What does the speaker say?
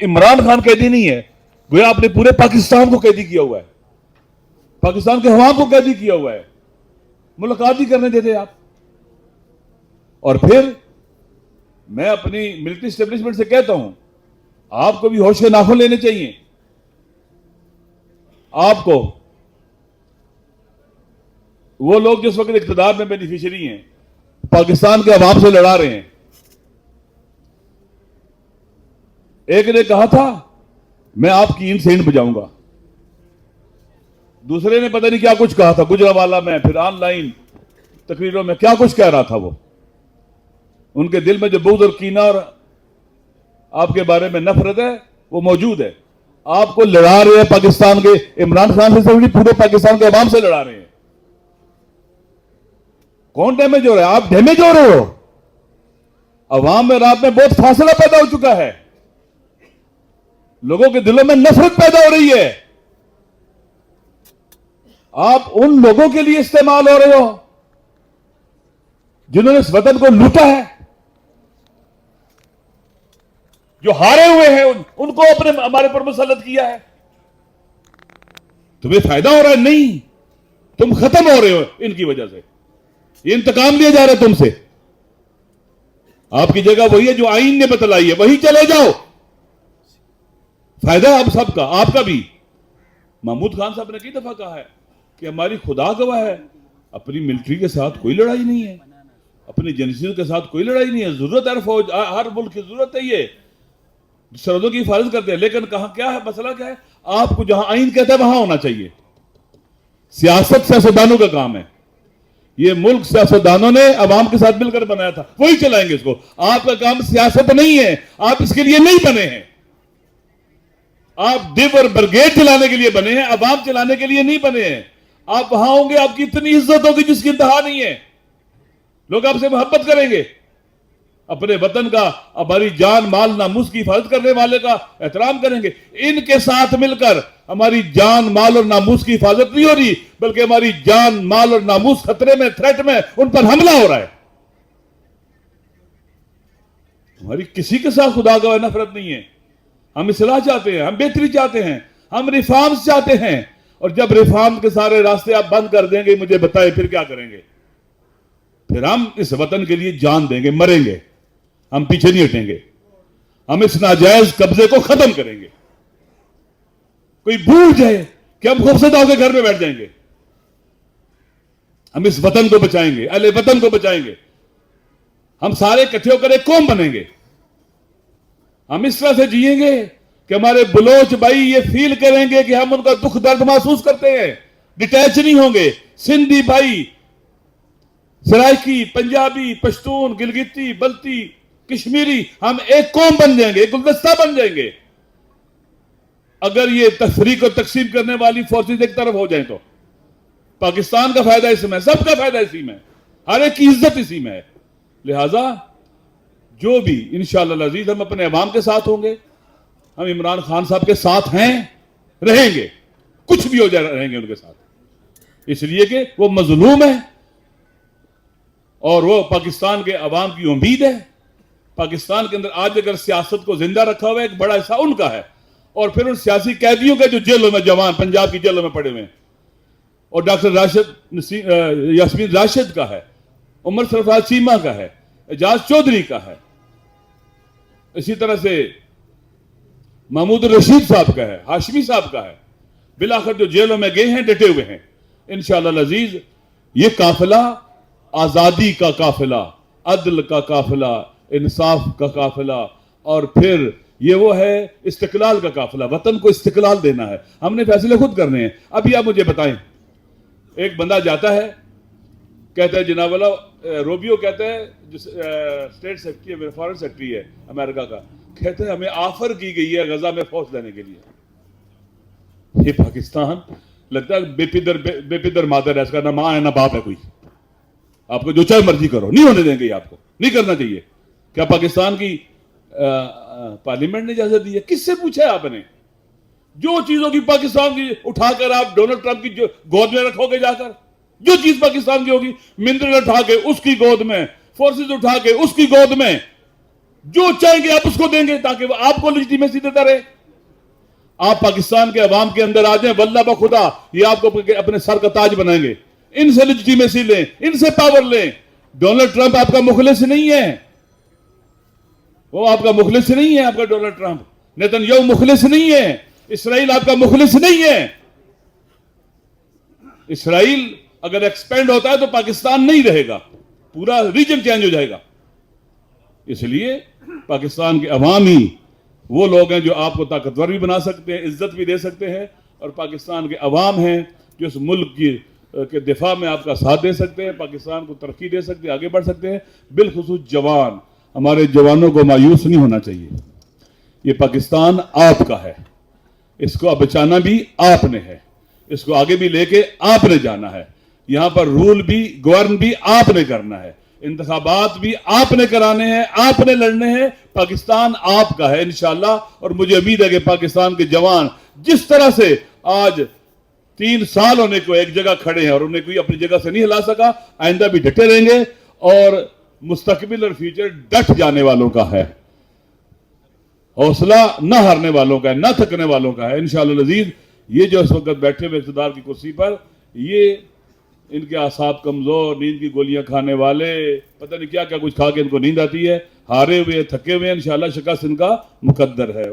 عمران خان قیدی نہیں ہے، گویا آپ نے پورے پاکستان کو قیدی کیا ہوا ہے، پاکستان کے عوام کو قیدی کیا ہوا ہے، ملاقات ہی کرنے دیتے آپ. اور پھر میں اپنی ملٹری اسٹیبلشمنٹ سے کہتا ہوں، آپ کو بھی ہوش کے ناخن لینے چاہیے. آپ کو وہ لوگ جس وقت اقتدار میں بینیفیشری ہیں، پاکستان کے عوام سے لڑا رہے ہیں. ایک نے کہا تھا میں آپ کی اینٹ سے اینٹ بجاؤں گا، دوسرے نے پتہ نہیں کیا کچھ کہا تھا گجرانوالہ میں، پھر آن لائن تقریروں میں کیا کچھ کہہ رہا تھا. وہ ان کے دل میں جو بغض اور کینہ اور آپ کے بارے میں نفرت ہے وہ موجود ہے. آپ کو لڑا رہے ہیں پاکستان کے عمران خان سے پورے پاکستان کے عوام سے لڑا رہے ہیں. کون ڈیمیج ہو رہا ہے؟ آپ ڈیمیج ہو رہے ہو. عوام میں رات میں بہت فاصلہ پیدا ہو چکا ہے، لوگوں کے دلوں میں نفرت پیدا ہو رہی ہے. آپ ان لوگوں کے لیے استعمال ہو رہے ہو جنہوں نے اس وطن کو لوٹا ہے، جو ہارے ہوئے ہیں ان کو ہمارے پر مسلط کیا ہے. تمہیں فائدہ ہو رہا ہے؟ نہیں، تم ختم ہو رہے ہو ان کی وجہ سے. یہ انتقام لیا جا رہا ہے تم سے. آپ کی جگہ وہی ہے جو آئین نے بتلائی ہے، وہی چلے جاؤ. فائدہ آپ سب کا، آپ کا بھی. محمود خان صاحب نے کئی دفعہ کہا ہے کہ ہماری خدا گواہ ہے، اپنی ملٹری کے ساتھ کوئی لڑائی نہیں ہے، اپنی جنسیت کے ساتھ کوئی لڑائی نہیں ہے. ضرورت ہے فوج، ہر ملک کی ضرورت ہے، یہ سرحدوں کی حفاظت کرتے ہیں. لیکن کہاں کیا ہے مسئلہ؟ کیا ہے؟ آپ کو جہاں آئین کہتا ہے وہاں ہونا چاہیے. سیاست سیاستدانوں کا کام ہے. یہ ملک سیاستدانوں نے عوام کے ساتھ مل کر بنایا تھا، وہی چلائیں گے اس کو. آپ کا کام سیاست نہیں ہے، آپ اس کے لیے نہیں بنے ہیں. آپ ڈب اور برگیڈ چلانے کے لیے بنے ہیں، عوام چلانے کے لیے نہیں بنے ہیں. آپ وہاں ہوں گے، آپ کی اتنی عزت ہوگی جس کی انتہا نہیں ہے. لوگ آپ سے محبت کریں گے. اپنے وطن کا، ہماری جان مال ناموس کی حفاظت کرنے والے کا احترام کریں گے. ان کے ساتھ مل کر ہماری جان مال اور ناموس کی حفاظت نہیں ہو رہی، بلکہ ہماری جان مال اور ناموس خطرے میں، تھریٹ میں، ان پر حملہ ہو رہا ہے. ہماری کسی کے ساتھ خدا گواہ نفرت نہیں ہے. ہم اصلاح چاہتے ہیں، ہم بہتری چاہتے ہیں، ہم ریفارمز چاہتے ہیں. اور جب ریفارم کے سارے راستے آپ بند کر دیں گے، مجھے بتائیں پھر کیا کریں گے؟ پھر ہم اس وطن کے لیے جان دیں گے، مریں گے. ہم پیچھے نہیں ہٹیں گے. ہم اس ناجائز قبضے کو ختم کریں گے. کوئی بھول جائے کہ ہم خوفزدہ ہو کے گھر میں بیٹھ جائیں گے. ہم اس وطن کو بچائیں گے، اہل وطن کو بچائیں گے. ہم سارے اکٹھے ہو کر ایک قوم بنیں گے. ہم اس طرح سے جئیں گے کہ ہمارے بلوچ بھائی یہ فیل کریں گے کہ ہم ان کا دکھ درد محسوس کرتے ہیں. ڈیٹیچ نہیں ہوں گے. سندھی بھائی، سرائکی، پنجابی، پشتون، گلگتی، بلتی، کشمیری، ہم ایک قوم بن جائیں گے، ایک گلدستہ بن جائیں گے. اگر یہ تفریق اور تقسیم کرنے والی فورسز ایک طرف ہو جائیں تو پاکستان کا فائدہ اس میں، سب کا فائدہ اسی میں، ہر ایک کی عزت اسی میں ہے. لہٰذا جو بھی انشاءاللہ العزیز ہم اپنے عوام کے ساتھ ہوں گے، ہم عمران خان صاحب کے ساتھ ہیں، رہیں گے. کچھ بھی ہو جائے رہیں گے ان کے ساتھ، اس لیے کہ وہ مظلوم ہے اور وہ پاکستان کے عوام کی امید ہے. پاکستان کے اندر آج اگر سیاست کو زندہ رکھا ہوا ہے، ایک بڑا حصہ ان کا ہے. اور پھر ان سیاسی قیدیوں کے جو جیلوں میں، جوان پنجاب کی جیلوں میں پڑے ہوئے ہیں، اور ڈاکٹر یاسمین راشد کا ہے، عمر سرفراز چیمہ کا ہے، اعجاز چودھری کا ہے، اسی طرح سے محمود الرشید صاحب کا ہے، ہاشمی صاحب کا ہے. بالآخر جو جیلوں میں گئے ہیں، ڈٹے ہوئے ہیں. انشاءاللہ العزیز یہ قافلہ آزادی کا قافلہ، عدل کا قافلہ، انصاف کا قافلہ، اور پھر یہ وہ ہے استقلال کا قافلہ. وطن کو استقلال دینا ہے. ہم نے فیصلے خود کرنے ہیں. ابھی آپ مجھے بتائیں، ایک بندہ جاتا ہے، کہتا ہے جناب اللہ روبیو کہتا ہے، جو اسٹیٹ سیکرٹری ہے، فارن سیکرٹری ہے امریکہ کا، کہتے ہیں ہمیں آفر کی گئی ہے غزہ میں فوج دینے کے لیے. یہ پاکستان لگتا ہے بے پدر مادر ہے، اس کا نہ ماں ہے نہ باپ ہے کوئی. آپ کو جو چاہے مرضی کرو، نہیں ہونے دیں گے. آپ کو نہیں کرنا چاہیے. کیا پاکستان کی پارلیمنٹ نے اجازت دی ہے؟ کس سے پوچھا ہے آپ نے؟ جو چیزوں کی پاکستان کی اٹھا کر آپ ڈونلڈ ٹرمپ کی گود میں رکھو گے، جا کر جو چیز پاکستان کی ہوگی، منرل اٹھا کے اس کی گود میں، فورسز اٹھا کے اس کی گود میں، جو چاہیں گے آپ اس کو دیں گے تاکہ وہ آپ کو لیجیٹیمیسی دیتا رہے. آپ پاکستان کے عوام کے اندر آ جائیں, واللہ بخدا یہ آپ کو اپنے سر کا تاج بنائیں گے. ان سے لیجیٹیمیسی لیں, ان سے پاور لیں. ڈونلڈ ٹرمپ آپ کا مخلص نہیں ہے, وہ آپ کا مخلص نہیں ہے. آپ کا ڈونلڈ ٹرمپ, نیتن یاہو مخلص نہیں ہے. اسرائیل آپ کا مخلص نہیں ہے. اسرائیل اگر ایکسپینڈ ہوتا ہے تو پاکستان نہیں رہے گا, پورا ریجن چینج ہو جائے گا. اس لیے پاکستان کے عوام ہی وہ لوگ ہیں جو آپ کو طاقتور بھی بنا سکتے ہیں, عزت بھی دے سکتے ہیں, اور پاکستان کے عوام ہیں جو اس ملک کے دفاع میں آپ کا ساتھ دے سکتے ہیں, پاکستان کو ترقی دے سکتے ہیں, آگے بڑھ سکتے ہیں. بالخصوص جوان, ہمارے جوانوں کو مایوس نہیں ہونا چاہیے. یہ پاکستان آپ کا ہے, اس کو بچانا بھی آپ نے ہے, اس کو آگے بھی لے کے آپ نے جانا ہے. یہاں پر رول بھی گورن بھی آپ نے کرنا ہے, انتخابات بھی آپ نے کرانے ہیں, آپ نے لڑنے ہیں. پاکستان آپ کا ہے انشاءاللہ. اور مجھے امید ہے کہ پاکستان کے جوان جس طرح سے آج 3 سال ہونے کو ایک جگہ کھڑے ہیں اور انہیں کوئی اپنی جگہ سے نہیں ہلا سکا, آئندہ بھی ڈٹے رہیں گے. اور مستقبل اور فیوچر ڈٹ جانے والوں کا ہے, حوصلہ نہ ہارنے والوں کا ہے, نہ تھکنے والوں کا ہے انشاءاللہ العزیز. یہ جو اس وقت بیٹھے ہوئے اقتدار کی کرسی پر, یہ ان کے اعصاب کمزور, نیند کی گولیاں کھانے والے, پتہ نہیں کیا کیا کچھ کھا کے ان کو نیند آتی ہے, ہارے ہوئے تھکے ہوئے, انشاءاللہ شکست ان کا مقدر ہے.